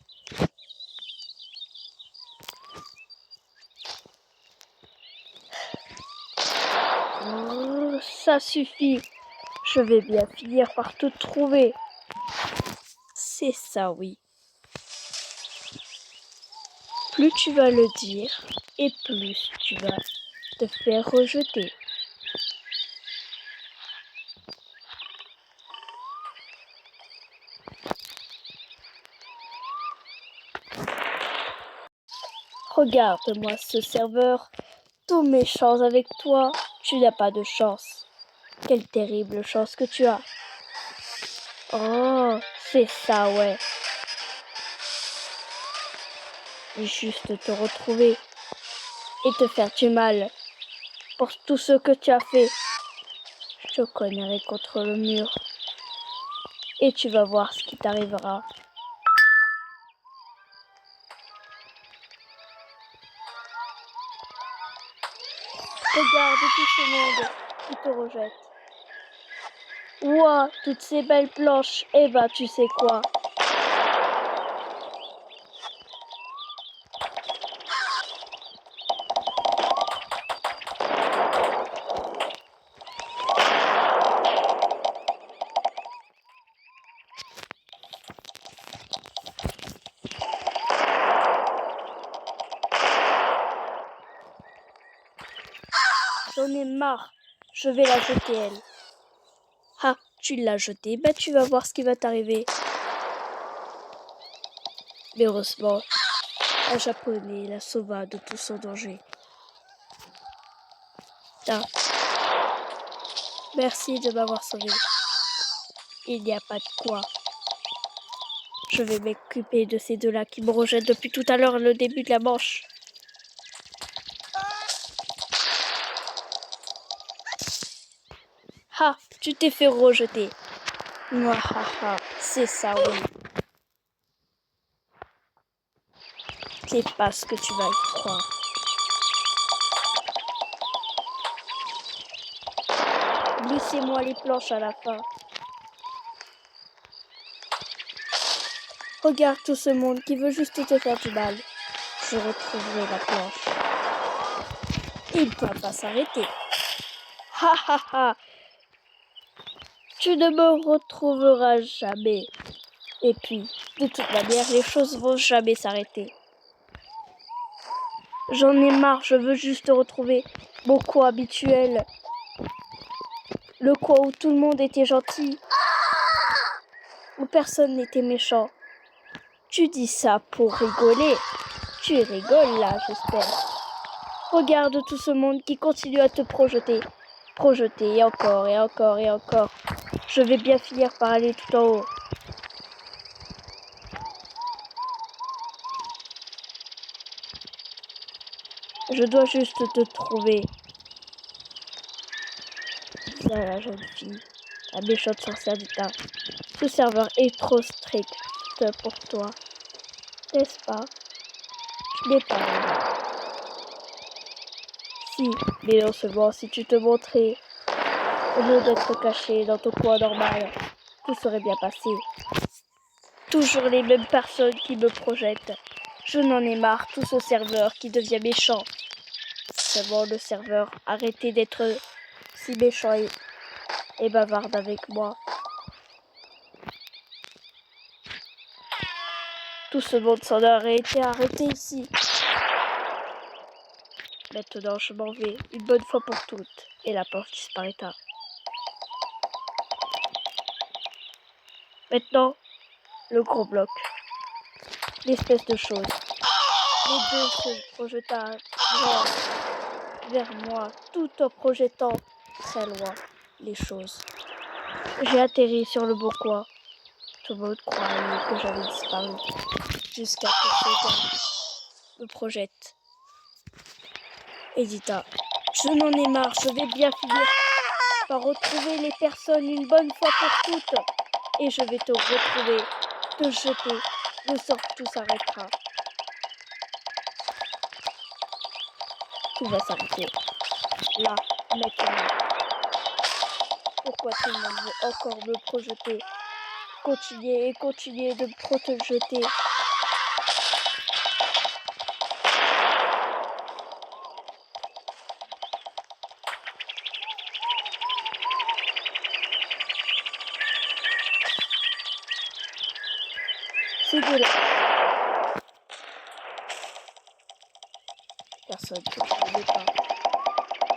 Speaker 1: Ça suffit. Je vais bien finir par te trouver. C'est ça, oui. Plus tu vas le dire, et plus tu vas te faire rejeter. Regarde-moi ce serveur, tout méchant avec toi. Tu n'as pas de chance. Quelle terrible chance que tu as. Oh, c'est ça, ouais. Juste te retrouver et te faire du mal pour tout ce que tu as fait. Je te cognerai contre le mur et tu vas voir ce qui t'arrivera. Regarde tout ce monde qui te rejette. Ouah, toutes ces belles planches. Eh ben, tu sais quoi? J'en ai marre. Je vais la jeter, elle. Ah, tu l'as jetée, ben tu vas voir ce qui va t'arriver. Mais heureusement, un japonais la sauva de tout son danger. Tiens, merci de m'avoir sauvé. Il n'y a pas de quoi. Je vais m'occuper de ces deux-là qui me rejettent depuis tout à l'heure, le début de la manche. Ha, tu t'es fait rejeter. Mouahaha, c'est ça, oui. C'est pas ce que tu vas y croire. Glissez-moi les planches à la fin. Regarde tout ce monde qui veut juste te faire du mal. Je retrouverai la planche. Il ne peut pas s'arrêter. Ha ha ha. Tu ne me retrouveras jamais. Et puis, de toute manière, les choses vont jamais s'arrêter. J'en ai marre, je veux juste retrouver mon coin habituel. Le coin où tout le monde était gentil. Où personne n'était méchant. Tu dis ça pour rigoler. Tu rigoles là, j'espère. Regarde tout ce monde qui continue à te projeter. Projeter, et encore, et encore, et encore. Je vais bien finir par aller tout en haut. Je dois juste te trouver. Ça, la jeune fille, la méchante sorcière d'État. Ce serveur est trop strict pour toi, n'est-ce pas? Je n'ai pas raison. Si, mais non seulement si tu te montrais, au lieu d'être caché dans ton coin normal, tout serait bien passé. Toujours les mêmes personnes qui me projettent. Je n'en ai marre, tout ce serveur qui devient méchant. Seulement le serveur, arrêtez d'être si méchant et bavarde avec moi. Tout ce monde s'en aurait été arrêté ici. Maintenant, je m'en vais, une bonne fois pour toutes, et la porte disparaîtra. Maintenant, le gros bloc. L'espèce de chose. Les deux se projeta vers moi, tout en projetant très loin les choses. J'ai atterri sur le beau coin. Tout le monde croyait que j'avais disparu. Jusqu'à ce que ce gars me projette. Edita, je n'en ai marre, je vais bien finir par retrouver les personnes une bonne fois pour toutes. Et je vais te retrouver, te jeter, de sorte tout s'arrêtera. Tout va s'arrêter. Là, maintenant. Pourquoi tout le monde veut encore me projeter? Continuer et continuer de me projeter. C'est de là. Personne que je ne veux pas.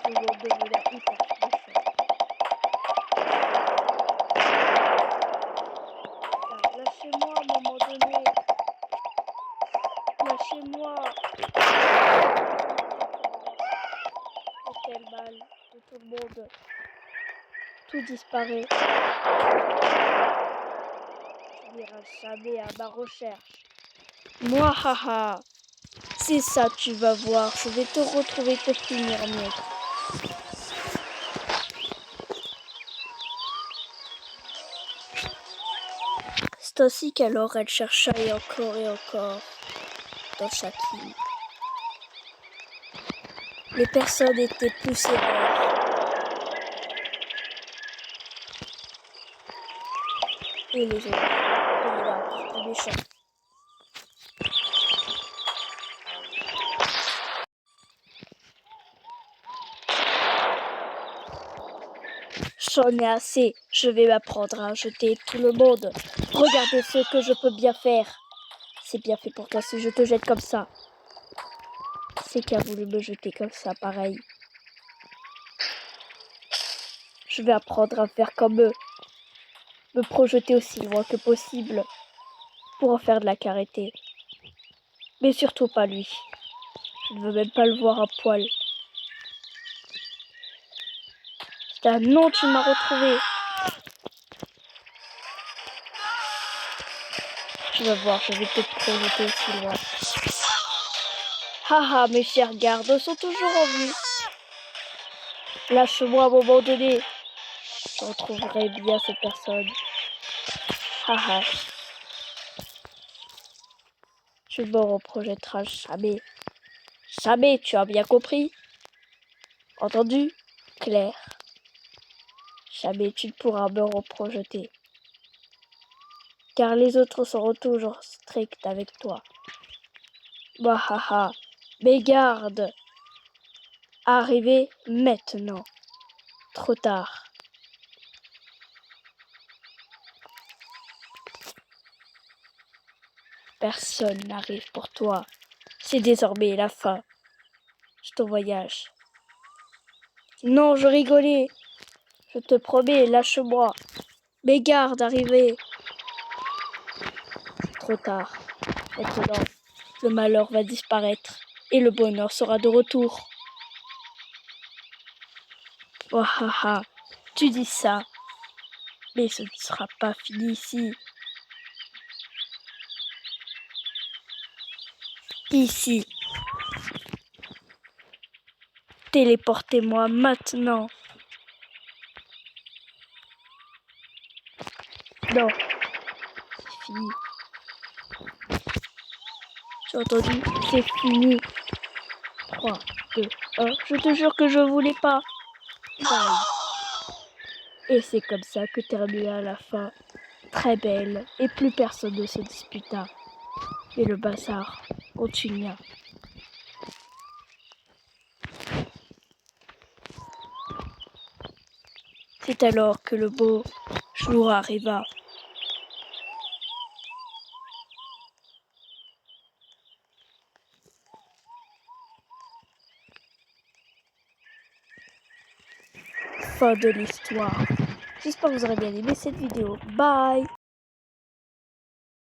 Speaker 1: Tout le monde devenait hyper méchant. Lâchez-moi à un moment donné. Lâchez-moi. Oh, quel mal de tout le monde. Tout disparaît. Tu n'iras jamais à ma recherche. Moi, haha. C'est ça, tu vas voir. Je vais te retrouver, te finir mieux. C'est ainsi qu'alors elle chercha et encore dans chaque île. Les personnes étaient plus sévères. Et les autres devenaient encore plus méchants. J'en ai assez, je vais m'apprendre à jeter tout le monde. Regardez ce que je peux bien faire. C'est bien fait pour toi si je te jette comme ça. C'est qui a voulu me jeter comme ça, pareil. Je vais apprendre à faire comme eux. Me projeter aussi loin que possible pour en faire de la carité. Mais surtout pas lui. Je ne veux même pas le voir à poil. Ah non, tu m'as retrouvé. Tu vas voir, je vais te projeter aussi loin. Haha, mes chers gardes sont toujours en vue. Lâche-moi à un moment donné. je retrouverai bien cette personne. Haha. Tu ne me reprojetteras jamais. Jamais, tu as bien compris? Entendu, Claire? Jamais tu ne pourras me reprojeter. Car les autres seront toujours stricts avec toi. Wahaha, mais garde! Arrivé maintenant. Trop tard. Personne n'arrive pour toi. C'est désormais la fin de ton voyage. Non, je rigolais. Je te promets, lâche-moi. Mais garde, arrivé. Trop tard. Maintenant, le malheur va disparaître et le bonheur sera de retour. Wahaha, tu dis ça. Mais ce ne sera pas fini ici. Ici. Téléportez-moi maintenant. Non, c'est fini. J'ai entendu, c'est fini. 3, 2, 1. Je te jure que je voulais pas. Bye. Et c'est comme ça que termina la fin. Très belle, et plus personne ne se disputa. Et le bazar continua. C'est alors que le beau jour arriva. Fin de l'histoire. J'espère que vous aurez bien aimé cette vidéo. Bye!